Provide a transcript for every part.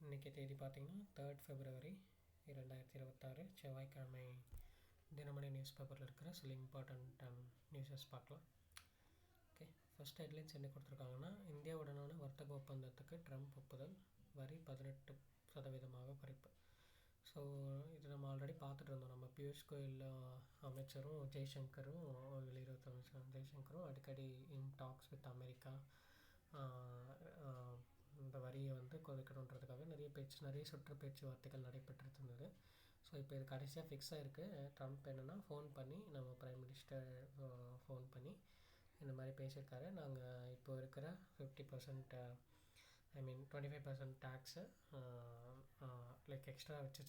இன்றைக்கி தேதி பார்த்திங்கன்னா 3 February 2026 செவ்வாய்க்கிழமை. தினமணி நியூஸ் பேப்பரில் இருக்கிற சில இம்பார்ட்டண்ட் நியூஸஸ் பார்க்கலாம். ஓகே, ஃபர்ஸ்ட் ஹெட்லைன்ஸ் என்ன கொடுத்துருக்காங்கன்னா, இந்தியாவுடனான வர்த்தக ஒப்பந்தத்துக்கு ட்ரம்ப் ஒப்புதல், வரி 18% குறைப்பு. ஸோ இது நம்ம ஆல்ரெடி பார்த்துட்டு இருந்தோம். நம்ம பியூஷ் கோயல் அமைச்சரும் ஜெய்சங்கரும், வெளியுறவு அமைச்சரும் ஜெய்சங்கரும் அடிக்கடி இன் டாக்ஸ் வித் அமெரிக்கா இந்த வரியை குறைக்கணுன்றதுக்காக நிறைய சுற்று பேச்சுவார்த்தைகள் நடைபெற்று இருந்தது. ஸோ இப்போ இது கடைசியாக ஃபிக்ஸ் ஆகிருக்கு. ட்ரம்ப் என்னென்னா ஃபோன் பண்ணி நம்ம ப்ரைம் மினிஸ்டர் ஃபோன் பண்ணி இந்த மாதிரி பேசியிருக்காரு. நாங்கள் இப்போ இருக்கிற 50% 25% டேக்ஸை லைக் எக்ஸ்ட்ரா இது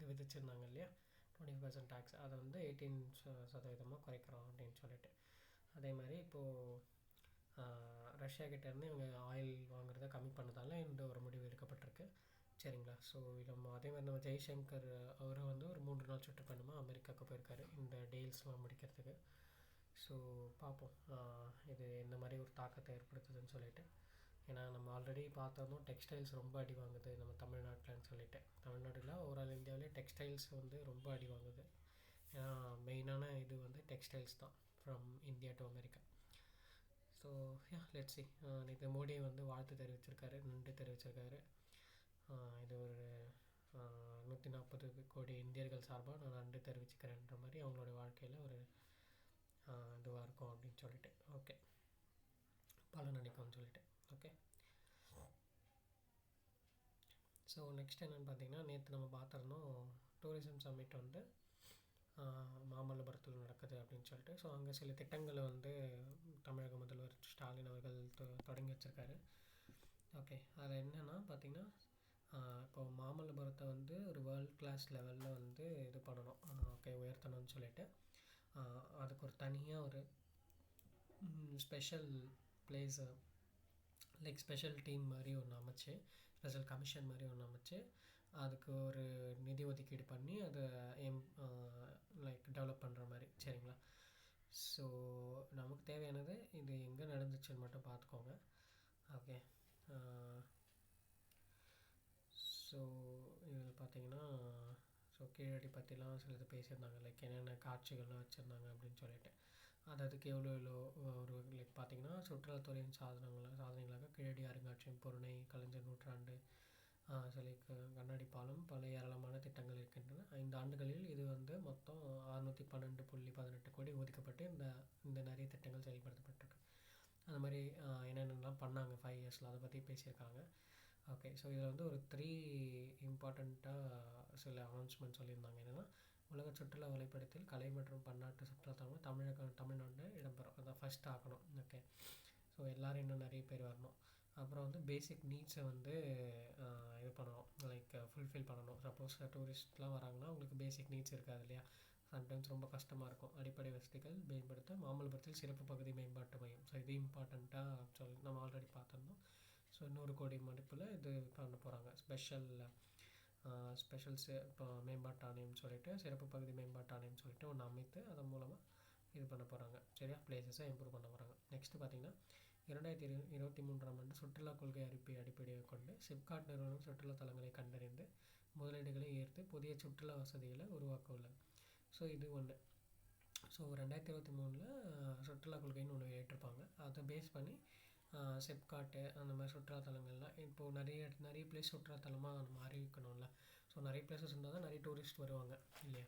விதிச்சிருந்தாங்க இல்லையா, 25% டேக்ஸ், அதை 18% குறைக்கிறோம் அப்படின்னு சொல்லிட்டு. அதே மாதிரி இப்போது ரஷ்யா கிட்டேருந்து இவங்க ஆயில் வாங்குறத கம்மி பண்ணதால் இந்த ஒரு முடிவு எடுக்கப்பட்டிருக்கு. சரிங்களா. ஸோ நம்ம அதே மாதிரி நம்ம ஜெய்சங்கர் அவரும் ஒரு 3 நாள் சுற்றுப்பயணமாக அமெரிக்காவுக்கு போயிருக்காரு இந்த டீல்ஸ்லாம் முடிக்கிறதுக்கு. ஸோ பார்ப்போம் இது எந்த மாதிரி ஒரு தாக்கத்தை ஏற்படுத்துதுன்னு சொல்லிட்டு. ஏன்னா நம்ம ஆல்ரெடி பார்த்தோம் டெக்ஸ்டைல்ஸ் ரொம்ப அடி வாங்குது நம்ம தமிழ்நாட்டில்னு சொல்லிட்டு. தமிழ்நாட்டில் ஓவரால் இந்தியாவிலே டெக்ஸ்டைல்ஸ் ரொம்ப அடி வாங்குது. ஏன்னா மெயினான இது டெக்ஸ்டைல்ஸ் தான் from India to America. So let's see. நேற்று மோடி வாழ்த்து தெரிவிச்சிருக்காரு, நன்றி தெரிவிச்சிருக்காரு. இது ஒரு 140 கோடி இந்தியர்கள் சார்பாக நான் நன்றி தெரிவிச்சுக்கிறேன்ற மாதிரி அவங்களோட வாழ்க்கையில் ஒரு இதுவாக இருக்கும் அப்படின்னு சொல்லிட்டு. ஓகே, பலன் நினைக்கும்னு சொல்லிட்டு. ஓகே, ஸோ நெக்ஸ்ட் என்னென்னு பார்த்தீங்கன்னா, நேற்று நம்ம பார்த்துருந்தோம் டூரிசம் சம்மிட் மாமல்லபுரத்தில் நடக்குது அப்படின்னு சொல்லிட்டு. ஸோ அங்கே சில திட்டங்களை தமிழக முதல்வர் ஸ்டாலின் அவர்கள் தொடங்கி வச்சுருக்காரு. ஓகே, அதில் என்னென்னா பார்த்திங்கன்னா, இப்போது மாமல்லபுரத்தை ஒரு வேர்ல்ட் கிளாஸ் லெவலில் இது பண்ணணும், ஓகே, உயர்த்தணும்னு சொல்லிட்டு. அதுக்கு ஒரு தனியாக ஒரு special place like special team மாதிரி ஒன்று அமைச்சு, ஸ்பெஷல் கமிஷன் மாதிரி ஒன்று அமைச்சு, அதுக்கு ஒரு நிதி ஒதுக்கீடு பண்ணி அதை லைக் டெவலப் பண்ணுற மாதிரி. சரிங்களா. ஸோ நமக்கு தேவையானது இது எங்கே நடந்துச்சுன்னு மட்டும் பார்த்துக்கோங்க. ஓகே, ஸோ இதில் பார்த்தீங்கன்னா, ஸோ கீழடி பற்றிலாம் சிலது பேசியிருந்தாங்க, லைக் என்னென்ன காட்சிகள்லாம் வச்சுருந்தாங்க அப்படின்னு சொல்லிட்டு. அதுக்கு எவ்வளோ ஒரு லைக் பார்த்திங்கன்னா, சுற்றுலாத்துறையின் சாதனைகளாக கீழடி அருங்காட்சியகம், பொருணை, கலைஞர் நூற்றாண்டு சிலை, கண்ணாடி பாலம், பல ஏராளமான திட்டங்கள் இருக்கின்றன. 5 ஆண்டுகளில் இது மொத்தம் 612.18 கோடி ஒதுக்கப்பட்டு இந்த நிறைய திட்டங்கள் செயல்படுத்தப்பட்டிருக்கு. அந்த மாதிரி என்னென்னலாம் பண்ணாங்க 5 இயர்ஸில், அதை பற்றி பேசியிருக்காங்க. ஓகே, ஸோ இதில் ஒரு 3 இம்பார்ட்டண்ட்டாக சில அனௌன்ஸ்மெண்ட் சொல்லியிருந்தாங்க. என்னென்னா, உலக சுற்றுலா வலைப்படத்தில் கலை மற்றும் பன்னாட்டு சுற்றுலாத்தலங்கள் தமிழ்நாடு இடம்பெறும், அதான் ஃபஸ்ட் ஆகணும். ஓகே, ஸோ எல்லோரும் இன்னும் நிறைய பேர் வரணும். அப்புறம் பேசிக் நீட்ஸை இது பண்ணணும், லைக் ஃபுல்ஃபில் பண்ணணும். சப்போஸ் டூரிஸ்ட்லாம் வராங்கன்னா அவங்களுக்கு பேசிக் நீட்ஸ் இருக்காது இல்லையா, சம்டைம்ஸ் ரொம்ப கஷ்டமாக இருக்கும். அடிப்படை வசதிகள் மேம்படுத்த மாமல்லபுரத்தில் சிறப்பு பகுதி மேம்பாட்டு மையம். ஸோ இது இம்பார்ட்டண்ட்டாக நம்ம ஆல்ரெடி பார்த்துருந்தோம். ஸோ 100 கோடி மதிப்பில் இது பண்ண போகிறாங்க. ஸ்பெஷல் இப்போ மேம்பாட்டு ஆணையம்னு சொல்லிட்டு, சிறப்பு பகுதி மேம்பாட்டு ஆணையம்னு சொல்லிட்டு ஒன்று அமைத்து அதன் மூலமாக இது பண்ண போகிறாங்க. சரியா, பிளேசஸை இம்ப்ரூவ் பண்ண போகிறாங்க. நெக்ஸ்ட்டு பார்த்திங்கன்னா, 2023ஆம் ஆண்டு சுற்றுலா கொள்கை அறிப்பை அடிப்படையாக கொண்டு சிப்காட் நிறுவனம் சுற்றுலா தலங்களை கண்டறிந்து முதலீடுகளை ஈர்த்து புதிய சுற்றுலா வசதிகளை உருவாக்க உள்ளது. ஸோ இது ஒன்று. ஸோ 2023 சுற்றுலா கொள்கைன்னு ஒன்று ஏற்றிருப்பாங்க. அதை பேஸ் பண்ணி சிப்காட்டு அந்த மாதிரி சுற்றுலாத்தலங்கள்லாம் இப்போது நிறைய பிளேஸ் சுற்றுலாத்தலமாக நம்ம அறிவிக்கணும்ல. ஸோ நிறைய பிளேஸஸ் இருந்தால் தான் நிறைய டூரிஸ்ட் வருவாங்க இல்லையா.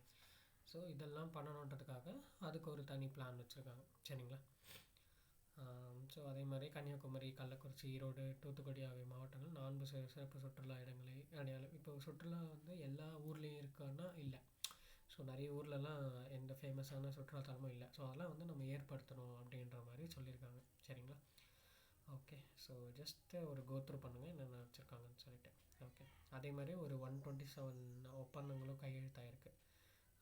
ஸோ இதெல்லாம் பண்ணணுன்றதுக்காக அதுக்கு ஒரு தனி பிளான் வச்சுருக்காங்க. சரிங்களா. ஸோ அதே மாதிரி கன்னியாகுமரி, கள்ளக்குறிச்சி, ஈரோடு, தூத்துக்குடி ஆகிய மாவட்டங்கள் 4 சிறப்பு சுற்றுலா இடங்களை அடையாளம். இப்போ சுற்றுலா எல்லா ஊர்லேயும் இருக்கான்னா இல்லை. ஸோ நிறைய ஊர்லலாம் எந்த ஃபேமஸான சுற்றுலாத்தலமும் இல்லை. ஸோ அதெல்லாம் நம்ம ஏற்படுத்தணும் அப்படின்ற மாதிரி சொல்லியிருக்காங்க. சரிங்களா. ஓகே, ஸோ ஜஸ்ட்டு ஒரு கோத்ரூ பண்ணுங்கள் என்னென்ன வச்சுருக்காங்கன்னு சொல்லிட்டு. ஓகே, அதே மாதிரி ஒரு 127 ஒப்பந்தங்களும் கையெழுத்தாயிருக்கு.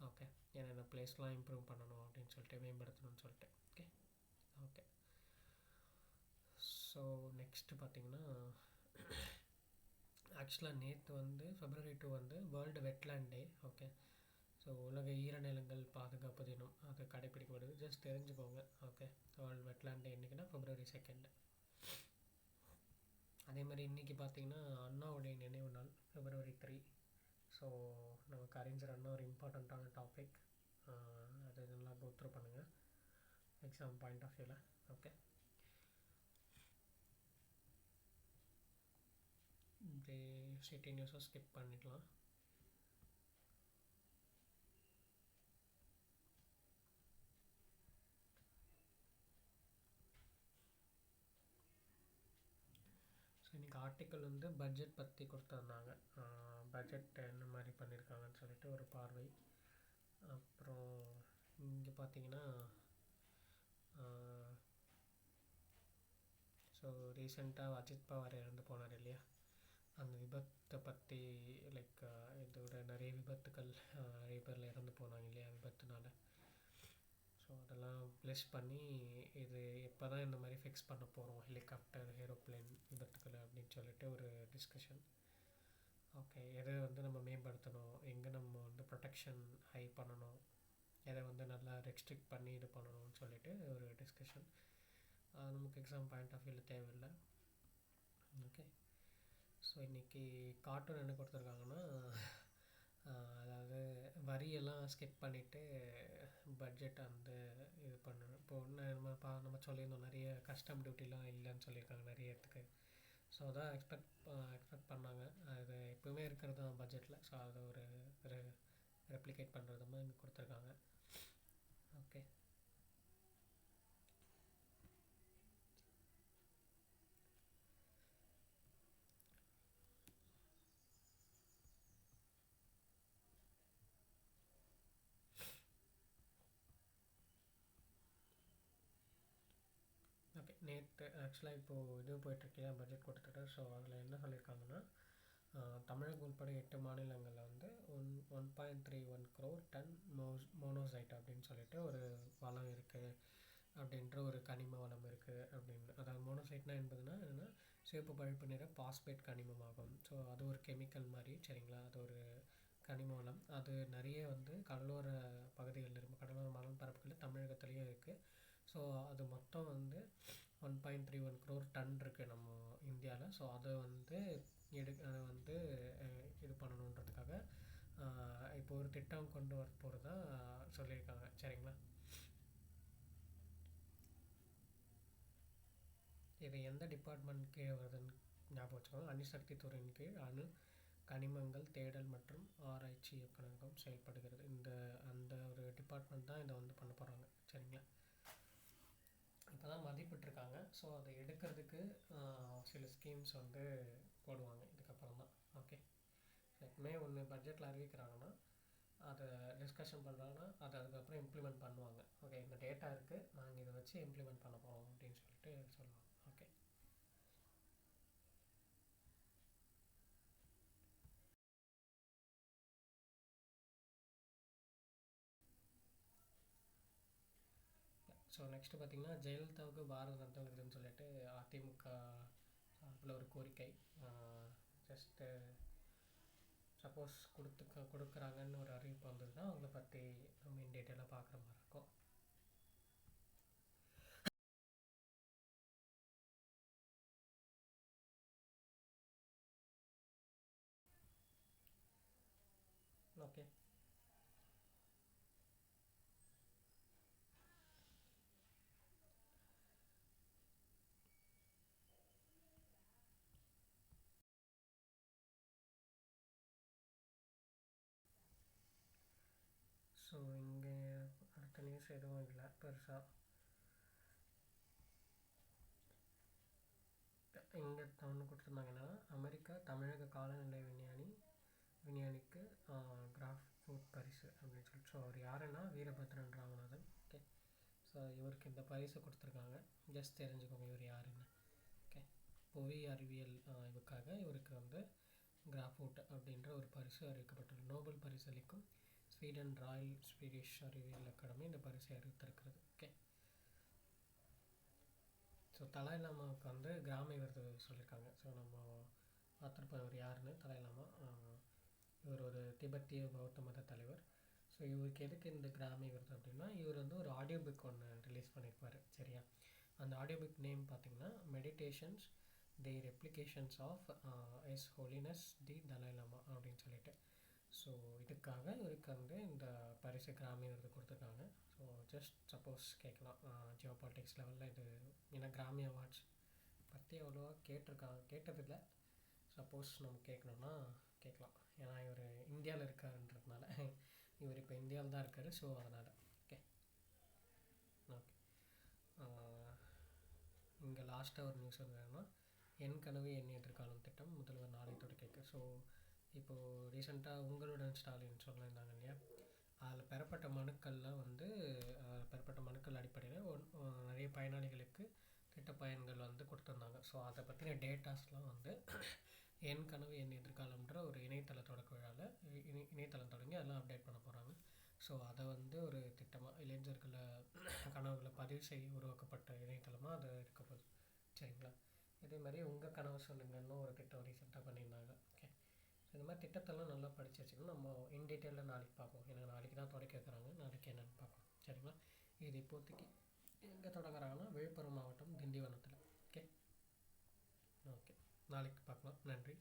ஓகே, என்னென்ன பிளேஸ்லாம் இம்ப்ரூவ் பண்ணணும் அப்படின்னு சொல்லிட்டு, மேம்படுத்தணும்னு சொல்லிட்டு. ஓகே ஓகே ஸோ நெக்ஸ்ட்டு பார்த்திங்கன்னா, ஆக்சுவலாக நேற்று February 2 வேர்ல்டு வெட்லேண்ட் டே. ஓகே, ஸோ உலக ஈரநிலங்கள் பாதுகாப்பு தினம் அது கடைப்பிடிக்கப்படுது. ஜஸ்ட் தெரிஞ்சுக்கோங்க. ஓகே, வேர்ல்டு வெட்லேண்ட் டே என்றைக்குன்னா February 2. அதே மாதிரி இன்றைக்கி பார்த்திங்கன்னா அண்ணாவுடைய நினைவு நாள் February 3. ஸோ நமக்கு அறிஞர் அண்ணா ஒரு இம்பார்ட்டண்ட்டான டாபிக். அது நல்லா கோத்ரூ பண்ணுங்கள் எக்ஸாம் பாயிண்ட் ஆஃப் வியூவில். ஓகே, இப்படி சிட்டி நியூஸை ஸ்கிப் பண்ணிடலாம். ஸோ இன்றைக்கி ஆர்டிக்கல் வந்து பட்ஜெட் பற்றி கொடுத்துருந்தாங்க. பட்ஜெட் என்ன மாதிரி பண்ணியிருக்காங்கன்னு சொல்லிட்டு ஒரு பார்வை. அப்புறம் இங்கே பார்த்தீங்கன்னா ஸோ ரீசெண்டாக அஜித் பவார் இறந்து போனார் இல்லையா, அந்த விபத்தை பற்றி லைக் இதோட நிறைய விபத்துக்கள் நிறைய பேரில் இறந்து போனாங்க இல்லையா விபத்துனால. ஸோ அதெல்லாம் ப்ளஸ் பண்ணி இது எப்போ தான் இந்த மாதிரி ஃபிக்ஸ் பண்ண போகிறோம் ஹெலிகாப்டர் ஏரோப்ளேன் விபத்துக்கள் அப்படின்னு சொல்லிட்டு ஒரு டிஸ்கஷன். ஓகே, எதை வந்து நம்ம மேம்படுத்தணும், எங்கே நம்ம வந்து ப்ரொடெக்ஷன் ஹை பண்ணணும், எதை வந்து நல்லா ரெஸ்ட்ரிக்ட் பண்ணி இது பண்ணணும்னு சொல்லிட்டு ஒரு டிஸ்கஷன். நமக்கு எக்ஸாம் பாயிண்ட் ஆஃப் வியூவில் தேவையில்லை. ஓகே, ஸோ இன்றைக்கி கார்ட்டூன் என்ன கொடுத்துருக்காங்கன்னா அதாவது வரியெல்லாம் ஸ்கிப் பண்ணிவிட்டு பட்ஜெட் அந்த இது பண்ணணும். இப்போ ஒன்று நம்ம சொல்லியிருந்தோம் நிறைய கஸ்டம் டியூட்டிலாம் இல்லைன்னு சொல்லியிருக்காங்க நிறைய இடத்துக்கு. ஸோ அதான் எக்ஸ்பெக்ட் பண்ணாங்க. அது எப்போவுமே இருக்கிறது தான் பட்ஜெட்டில். ஸோ அதை ஒரு ரெப்ளிகேட் பண்ணுறது மாதிரி இங்கே கொடுத்துருக்காங்க. Okay, okay. நேற்று ஆக்சுவலாக இப்போது இது போயிட்டுருக்கியா பட்ஜெட் கொடுத்துட்டு. ஸோ அதில் என்ன சொல்லியிருக்காங்கன்னா தமிழகம் உட்பட 8 மாநிலங்களில் வந்து 1.31 crore டன் மோனோசைட் அப்படின்னு சொல்லிட்டு ஒரு வளம் இருக்குது அப்படின்ற ஒரு கனிம வளம் இருக்குது அப்படின்னு. அதாவது மோனோசைட்னா என்பதுனா என்னென்னா சிவப்பு பழுப்பு நிற பாஸ்பேட் கனிமமாகும். ஸோ அது ஒரு கெமிக்கல் மாதிரி, சரிங்களா. அது ஒரு கனிம வளம். அது நிறைய வந்து கடலோர பகுதிகளில் இருக்கும், கடலோர மணல் பரப்புகளில் தமிழகத்துலேயும் இருக்குது. ஸோ அது மொத்தம் வந்து 1.31 crore டன் இருக்குது நம்ம இந்தியாவில். ஸோ அதை வந்து அதை வந்து இது பண்ணணுன்றதுக்காக இப்போ ஒரு திட்டம் கொண்டு வர போகிறதா சொல்லியிருக்காங்க, சரிங்களா. இது எந்த டிபார்ட்மெண்ட் கீழே வருதுன்னு ஞாபகம் வச்சுக்கோங்க. அணுசக்தி துறையின் கீழ் அணு கனிமங்கள் தேடல் மற்றும் ஆராய்ச்சி இயக்குநரகம் செயல்படுகிறது. அந்த ஒரு டிபார்ட்மெண்ட் தான் இதை வந்து பண்ண போகிறாங்க, சரிங்களா. இப்போ தான் மதிப்பிட்டிருக்காங்க. ஸோ அதை எடுக்கிறதுக்கு சில ஸ்கீம்ஸ் வந்து போடுவாங்க இதுக்கப்புறம் தான். ஓகே, எப்பவுமே ஒன்று பட்ஜெட்டில் அறிவிக்கிறாங்கன்னா அதை டிஸ்கஷன் பண்ணுறாங்கன்னா அதை அதுக்கப்புறம் இம்ப்ளிமெண்ட் பண்ணுவாங்க. ஓகே, இந்த டேட்டா இருக்குது, நாங்கள் இதை வச்சு இம்ப்ளிமெண்ட் பண்ண போகிறோம் அப்படின்னு சொல்லிட்டு சொல்லுவாங்க. ஓகே, ஸோ நெக்ஸ்ட்டு பார்த்திங்கன்னா ஜெயலலிதாவுக்கு பாரத ரத்னா விருதுன்னு சொல்லிட்டு அதிமுக சார்பில் ஒரு கோரிக்கை. ஜஸ்ட்டு சப்போஸ் கொடுக்குறாங்கன்னு ஒரு அறிவிப்பு வந்ததுன்னா அவங்கள பற்றி நம்ம இன் டீட்டெயிலாக பார்க்குற மாதிரி இருக்கும். ஓகே, ஸோ இங்கே அடுத்த நியூஸ் எதுவும் இல்லை பெருசாக. இங்கே ஒன்று கொடுத்துருந்தாங்கன்னா அமெரிக்கா தமிழக காலநிலை விஞ்ஞானிக்கு கிராஃப் ரூட் பரிசு அப்படின்னு சொல்லிட்டு. ஸோ அவர் யாருன்னா வீரபத்ரன் ராமநாதன். ஓகே, ஸோ இவருக்கு இந்த பரிசை கொடுத்துருக்காங்க. ஜஸ்ட் தெரிஞ்சுக்கோங்க இவர் யாருன்னு. ஓகே, புவி அறிவியல் இதுக்காக இவருக்கு வந்து கிராஃப் ரூட் அப்படின்ற ஒரு பரிசு அறிவிக்கப்பட்டுள்ளது. நோபல் பரிசு அளிக்கும் ஸ்வீடன் ராயல் ஸ்வீடிஷ் அறிவியல் அகாடமி இந்த பரிசை அறிவித்திருக்கிறது. ஓகே, ஸோ தலாய் லாமாவுக்கு வந்து கிராமி விருது சொல்லியிருக்காங்க. ஸோ நம்ம பார்த்துருப்போம் இவர் யாருன்னு. தலாய் லாமா இவர் ஒரு திபெத்திய பௌத்த மத தலைவர். ஸோ இவருக்கு எதுக்கு இந்த கிராமி விருது அப்படின்னா இவர் வந்து ஒரு ஆடியோ புக் ஒன்று ரிலீஸ் பண்ணியிருப்பார், சரியா. அந்த ஆடியோ புக் நேம் பார்த்திங்கன்னா meditations the replications of his holiness the Dalai Lama அப்படின்னு சொல்லிட்டு. ஸோ இதுக்காக இவருக்கு வந்து இந்த பரிசு கிராமி விருது கொடுத்துருக்காங்க. ஸோ ஜஸ்ட் சப்போஸ் கேட்கலாம் ஜியோ பாலிட்டிக்ஸ் லெவலில் இது, ஏன்னா கிராமி அவார்ட்ஸ் பற்றி அவ்வளோவா கேட்டதில்லை. சப்போஸ் நம்ம கேட்கணுன்னா கேட்கலாம், ஏன்னா இவர் இந்தியாவில் இருக்காருன்றதுனால. இவர் இப்போ இந்தியாவில் தான் இருக்கார், ஸோ அதனால். Okay okay. இங்கே லாஸ்ட்டாக ஒரு நியூஸ் என்னன்னா, என் கனவு என் எதிர்காலம் திட்டம் முதல்வர் நாளை தொடக்க. ஸோ இப்போது ரீசெண்டாக உங்களுடன் ஸ்டாலின் சொல்லியிருந்தாங்க இல்லையா, அதில் பெறப்பட்ட மனுக்கள்லாம் வந்து பெறப்பட்ட மனுக்கள் அடிப்படையில் நிறைய பயனாளிகளுக்கு திட்ட பயன்கள் வந்து கொடுத்துருந்தாங்க. ஸோ அதை பற்றின டேட்டாஸ்லாம் வந்து என் கனவு என் எதிர்காலம்ன்ற ஒரு இணையதள தொடக்க விழாவில் இணையதளம் தொடங்கி அதெல்லாம் அப்டேட் பண்ண போகிறாங்க. ஸோ அதை வந்து ஒரு திட்டமாக இளைஞர்களை கனவுகளை பதிவு செய்ய உருவாக்கப்பட்ட இணையதளமாக அது இருக்க போகுது. சரிங்களா? இதே மாதிரி உங்கள் கனவு சொல்லுங்கன்னு ஒரு திட்டம் ரீசெண்டாக பண்ணியிருந்தாங்க. ஓகே, இந்த மாதிரி திட்டத்தெல்லாம் நல்லா படித்து வச்சுக்கணும். நம்ம இன் டீட்டெயிலில் நாளைக்கு பார்ப்போம். ஏன்னா நாளைக்கு தான் தொடக்க வைக்கிறாங்க, நாளைக்கு என்னென்னு பார்ப்போம். சரிங்களா? இது இப்போதைக்கு எங்கே தொடங்குறாங்கன்னா விழுப்புரம் மாவட்டம் திண்டிவனத்தில். ஓகே ஓகே, நாளைக்கு பார்க்கலாம். நன்றி.